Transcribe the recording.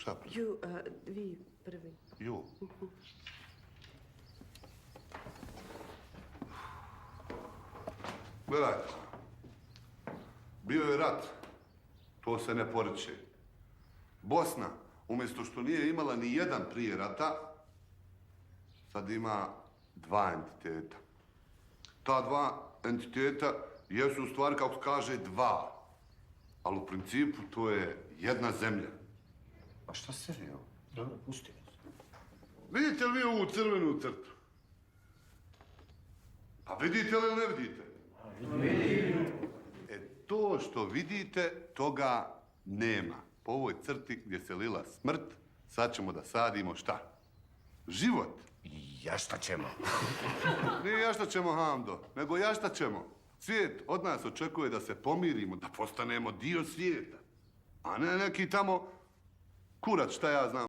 Šta prvi? Vi prvi. Ju. Gledajte, bio je rat, to se ne poriče. Bosna, umjesto što nije imala ni jedan prije rata, sad ima dva entiteta. Ta dva entiteta jesu u stvari, kako se kaže, dva. Ali u principu to je jedna zemlja. A šta se vi ovo? Dobro, pusti nas. Vidite li vi ovu crvenu crtu? A vidite li ili ne vidite? Vidim. To što vidite, toga nema. Po ovoj crti gdje se lila smrt, sad ćemo da sadimo šta? Život. Jašta ćemo. Nije jašta ćemo, Hamdo, nego jašta ćemo. Svijet od nas očekuje da se pomirimo, da postanemo dio svijeta. A ne neki tamo kurac, šta ja znam.